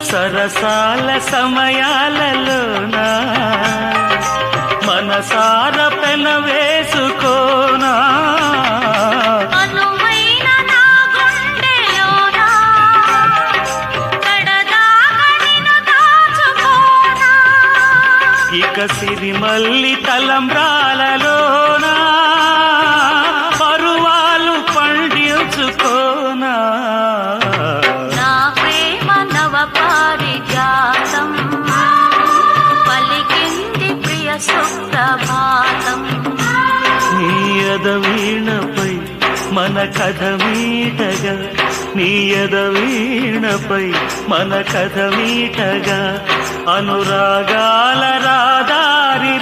సరసాల సమయాలలోనా మనసార పెన వేసుకోనా ఇక సిరిమల్లి తలంబ్రాలలోనా పరువాలు పండించుకోనా నా ప్రేమ నవ పారిజాతం పలికింది ప్రియ సుప్రభాతం నీ ఎదవీణపై మన కథ మీటగా నీ ఎదవీణపై మన కథ మీటగా అనురాగాల రాదారి